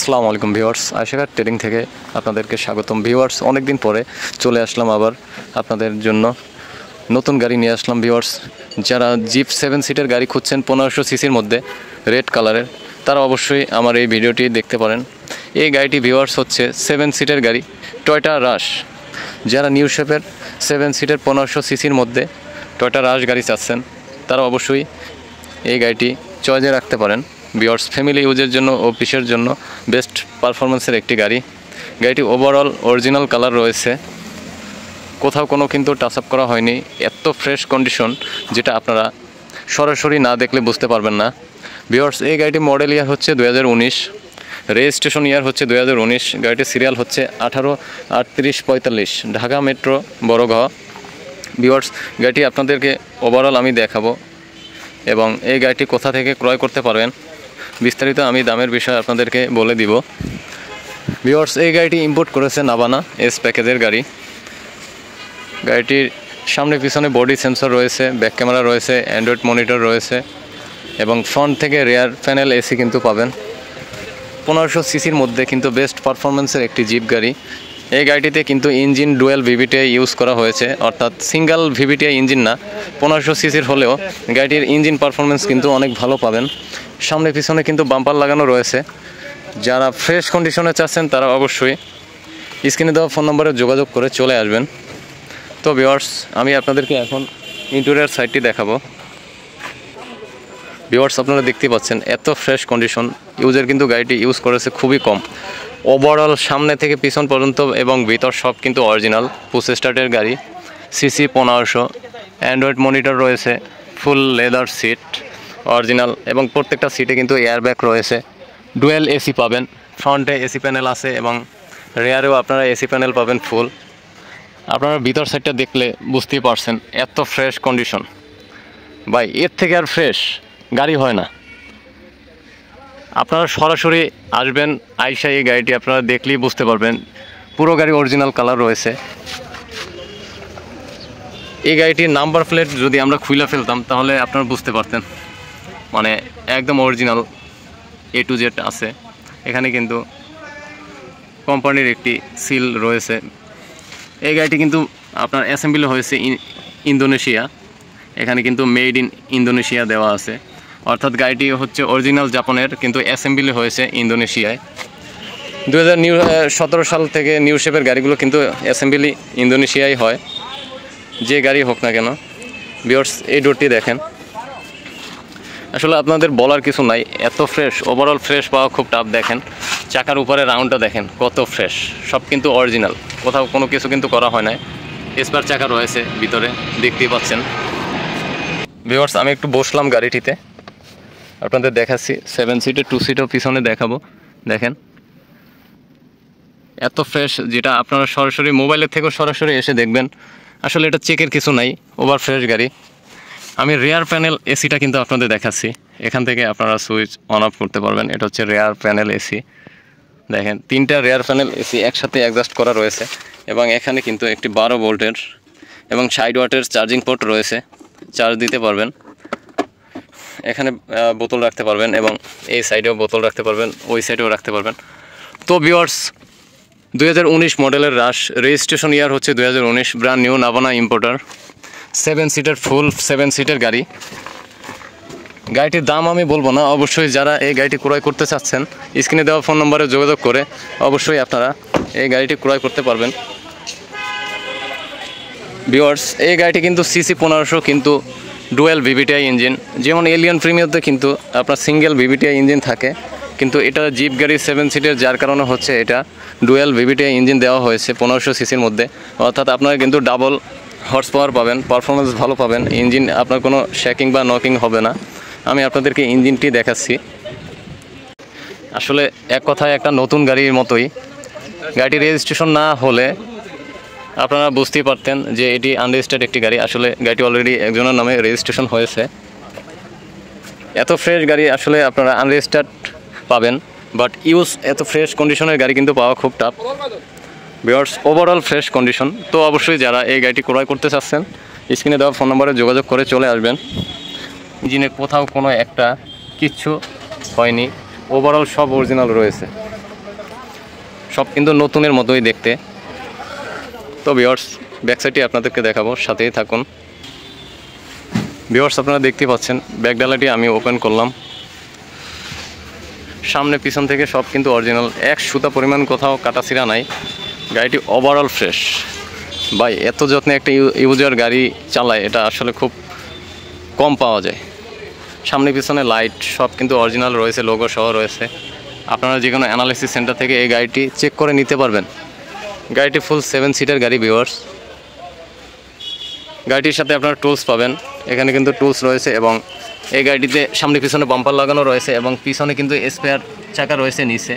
আসসালামু আলাইকুম viewers, আশিকার trading থেকে আপনাদেরকে স্বাগতম। ভিউয়ার্স, অনেক দিন পরে চলে আসলাম আবার আপনাদের জন্য নতুন গাড়ি নিয়ে আসলাম। ভিউয়ার্স, যারা জিপ 7 সিটের গাড়ি খুঁজছেন 1500 সিসির মধ্যে রেড কালারের, তারা অবশ্যই আমার এই ভিডিওটি দেখতে পারেন। এই গাড়িটি ভিউয়ার্স হচ্ছে 7 সিটের গাড়ি টয়োটা রাশ। যারা নিউ শেপের 7 সিটের 1500 সিসির মধ্যে টয়োটা রাশ গাড়ি চাচ্ছেন, তারা অবশ্যই এই গাড়িটি চয়েসে রাখতে পারেন। ভিউয়ার্স, ফ্যামিলি ইউজের জন্য, অফিসের জন্য বেস্ট পারফরমেন্সের একটি গাড়ি। গাড়িটি ওভারঅল অরিজিনাল কালার রয়েছে, কোথাও কোনো কিন্তু টাচ আপ করা হয়নি। এত ফ্রেশ কন্ডিশন যেটা আপনারা সরাসরি না দেখলে বুঝতে পারবেন না। ভিউয়ার্স, এই গাড়িটি মডেল ইয়ার হচ্ছে 2019, রেজিস্ট্রেশন ইয়ার হচ্ছে 2019। গাড়িটির সিরিয়াল হচ্ছে 183845, ঢাকা মেট্রো বড়ঘ। ভিউয়ার্স, গাড়িটি আপনাদেরকে ওভারঅল আমি দেখাবো এবং এই গাড়িটি কোথা থেকে ক্রয় করতে পারবেন বিস্তারিত আমি দামের বিষয় আপনাদেরকে বলে দিব। ভিউয়ার্স, এই গাড়িটি ইম্পোর্ট করেছে নাভানা এস প্যাকেজের গাড়ি। গাড়িটির সামনে পিছনে বডি সেন্সর রয়েছে, ব্যাক ক্যামেরা রয়েছে, অ্যান্ড্রয়েড মনিটর রয়েছে এবং ফ্রন্ট থেকে রেয়ার প্যানেল এসি কিন্তু পাবেন। 1500 সিসির মধ্যে কিন্তু বেস্ট পারফরমেন্সের একটি জিপ গাড়ি। এই গাড়িটিতে কিন্তু ইঞ্জিন ডুয়েল ভিভিটিআই ইউজ করা হয়েছে, অর্থাৎ সিঙ্গেল ভিভিটিআই ইঞ্জিন না। 1500 সিসির হলেও গাড়িটির ইঞ্জিন পারফরমেন্স কিন্তু অনেক ভালো পাবেন। সামনে পিছনে কিন্তু বাম্পার লাগানো রয়েছে। যারা ফ্রেশ কন্ডিশনে চাচ্ছেন তারা অবশ্যই স্ক্রিনে দেওয়া ফোন নম্বরে যোগাযোগ করে চলে আসবেন। তো ভিউয়ার্স, আমি আপনাদেরকে এখন ইন্টেরিয়র সাইডটি দেখাবো। ভিউয়ার্স, আপনারা দেখতে পাচ্ছেন এত ফ্রেশ কন্ডিশন। ইউজের কিন্তু গাড়িটি ইউজ করেছে খুবই কম। ওভারঅল সামনে থেকে পিছন পর্যন্ত এবং ভিতর সব কিন্তু অরিজিনাল পুশ স্টার্টের গাড়ি। সিসি 1500, অ্যান্ড্রয়েড মনিটর রয়েছে, ফুল লেদার সিট অরিজিনাল এবং প্রত্যেকটা সিটে কিন্তু এয়ারব্যাগ রয়েছে। ডুয়েল এসি পাবেন, ফ্রন্টে এসি প্যানেল আছে এবং রেয়ারেও আপনারা এসি প্যানেল পাবেন ফুল। আপনারা ভিতর সাইডটা দেখলে বুঝতেই পারছেন এত ফ্রেশ কন্ডিশন। ভাই, এর থেকে আর ফ্রেশ গাড়ি হয় না। আপনারা সরাসরি আসবেন, আইসা এই গাড়িটি আপনারা দেখলেই বুঝতে পারবেন। পুরো গাড়ি অরিজিনাল কালার রয়েছে। এই গাড়িটির নাম্বার প্লেট যদি আমরা খুলে ফেলতাম তাহলে আপনারা বুঝতে পারতেন, মানে একদম অরিজিনাল A to Z আছে। এখানে কিন্তু কোম্পানির একটি সিল রয়েছে। এই গাড়িটি কিন্তু আপনার অ্যাসেম্বলি হয়েছে ইন্দোনেশিয়া। এখানে কিন্তু মেড ইন ইন্দোনেশিয়া দেওয়া আছে, অর্থাৎ গাড়িটি হচ্ছে অরিজিনাল জাপানের কিন্তু অ্যাসেম্বলি হয়েছে ইন্দোনেশিয়ায়। 2017 সাল থেকে নিউ শেপের গাড়িগুলো কিন্তু অ্যাসেম্বলি ইন্দোনেশিয়ায় হয়, যে গাড়ি হোক না কেন। ভিউয়ার্স, এই ডোরটি দেখেন, আসলে আপনাদের বলার কিছু নাই, এত ফ্রেশ। ওভারঅল ফ্রেশ পাওয়া খুব টাফ। দেখেন চাকার উপরে রাউন্ডটা দেখেন কত ফ্রেশ, সব কিন্তু অরিজিনাল, কোথাও কোনো কিছু কিন্তু করা হয় না। স্পার চাকা রয়েছে ভিতরে, দেখতেই পাচ্ছেন। ভিউয়ার্স, আমি একটু বসলাম গাড়িটিতে, আপনাদের দেখাচ্ছি। 7 সিটের 2 সিটও পিছনে দেখাবো। দেখেন এত ফ্রেশ, যেটা আপনারা সরাসরি মোবাইলের থেকেও সরাসরি এসে দেখবেন। আসলে এটা চেকের কিছু নাই, ওভার ফ্রেশ গাড়ি। আমি রেয়ার প্যানেল এসিটা কিন্তু আপনাদের দেখাচ্ছি। এখান থেকে আপনারা সুইচ অন অফ করতে পারবেন। এটা হচ্ছে রেয়ার প্যানেল এসি। দেখেন 3টা রেয়ার প্যানেল এসি একসাথে অ্যাডজাস্ট করা রয়েছে এবং এখানে কিন্তু একটি 12 ভোল্টের এবং 60 ওয়াটের চার্জিং পোর্ট রয়েছে, চার্জ দিতে পারবেন। এখানে বোতল রাখতে পারবেন এবং এই সাইডেও বোতল রাখতে পারবেন, ওই সাইডেও রাখতে পারবেন। তো ভিউয়ার্স, 2019 মডেলের রাশ, রেজিস্ট্রেশন ইয়ার হচ্ছে 2019, ব্র্যান্ড নিউ নাভানা ইম্পোর্টার, 7 সিটের ফুল 7 সিটের গাড়ি। গাড়িটির দাম আমি বলবো না, অবশ্যই যারা এই গাড়িটি ক্রয় করতে চাচ্ছেন স্ক্রিনে দেওয়া ফোন নম্বরে যোগাযোগ করে অবশ্যই আপনারা এই গাড়িটি ক্রয় করতে পারবেন। ভিউয়ার্স, এই গাড়িটি কিন্তু সিসি 1500 কিন্তু ডুয়েল ভিভিটিআই ইঞ্জিন। যেমন এলিয়ন প্রিমিয়ারতে কিন্তু আপনার সিঙ্গেল ভিভিটিআই ইঞ্জিন থাকে, কিন্তু এটা জিপ গাড়ি 7 সিটের, যার কারণে হচ্ছে এটা ডুয়েল ভিভিটিআই ইঞ্জিন দেওয়া হয়েছে 1500 সিসির মধ্যে। অর্থাৎ আপনারা কিন্তু ডাবল হর্স পাওয়ার পাবেন, পারফরমেন্স ভালো পাবেন। ইঞ্জিন আপনার কোনো শেকিং বা নকিং হবে না। আমি আপনাদেরকে ইঞ্জিনটি দেখাচ্ছি। আসলে এক কথায় একটা নতুন গাড়ির মতোই। গাড়িটি রেজিস্ট্রেশন না হলে আপনারা বুঝতেই পারতেন যে এটি আনরেজিস্টার্ড একটি গাড়ি। আসলে গাড়িটি অলরেডি একজনের নামে রেজিস্ট্রেশন হয়েছে। এত ফ্রেশ গাড়ি আসলে আপনারা আনরেজিস্টার্ড পাবেন, বাট ইউজ এত ফ্রেশ কন্ডিশনের গাড়ি কিন্তু পাওয়া খুব tough. Viewers, overall fresh condition. তো অবশ্যই যারা এই গাড়িটি ক্রয় করতে চাচ্ছেন স্ক্রিনে দেওয়া ফোন নম্বরে যোগাযোগ করে চলে আসবেন। ইঞ্জিনে কোথাও কোনো একটা কিচ্ছু হয়নি, ওভারঅল সব অরিজিনাল রয়েছে। সব কিন্তু নতুনের মতোই দেখতে। তো ভিউয়ার্স ব্যাক সাইডটি আপনাদেরকে দেখাবো, সাথেই থাকুন। ভিউয়ার্স আপনারা দেখতে পাচ্ছেন ব্যাক ডালাটি আমি ওপেন করলাম, সামনে পিছন থেকে সব কিন্তু অরিজিনাল, এক সুতা পরিমাণ কোথাও কাটাছিড়া নাই। গাড়িটি ওভারঅল ফ্রেশ। ভাই এত যত্নে একটা ইউজার গাড়ি চালায়, এটা আসলে খুব কম পাওয়া যায়। সামনে পিছনে লাইট সব কিন্তু অরিজিনাল রয়েছে, লোগো সহ রয়েছে। আপনারা যে কোনো অ্যানালিসিস সেন্টার থেকে এই গাড়িটি চেক করে নিতে পারবেন। গাড়িটি ফুল 7 সিটার গাড়ি ভিউয়ার্স। গাড়িটির সাথে আপনারা টুলস পাবেন, এখানে কিন্তু টুলস রয়েছে এবং এই গাড়িটিতে সামনে পিছনে বাম্পার লাগানো রয়েছে এবং পিছনে কিন্তু স্পেয়ার চাকা রয়েছে নিচে,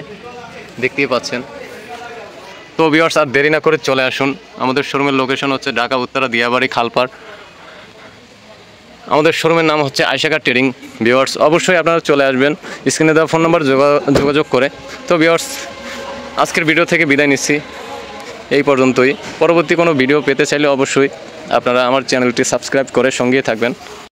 দেখতেই পাচ্ছেন। তো ভিউয়ার্স আর দেরি না করে চলে আসুন। আমাদের শোরুমের লোকেশন হচ্ছে ঢাকা উত্তরা দিয়াবাড়ি খালপাড়। আমাদের শোরুমের নাম হচ্ছে আয়েশা কার ট্রেডিং। ভিউয়ার্স অবশ্যই আপনারা চলে আসবেন স্ক্রিনে দেওয়া ফোন নাম্বার যোগাযোগ করে। তো ভিউয়ার্স আজকের ভিডিও থেকে বিদায় নিচ্ছি, এই পর্যন্তই। পরবর্তী কোনো ভিডিও পেতে চাইলে অবশ্যই আপনারা আমার চ্যানেলটি সাবস্ক্রাইব করে সঙ্গেই থাকবেন।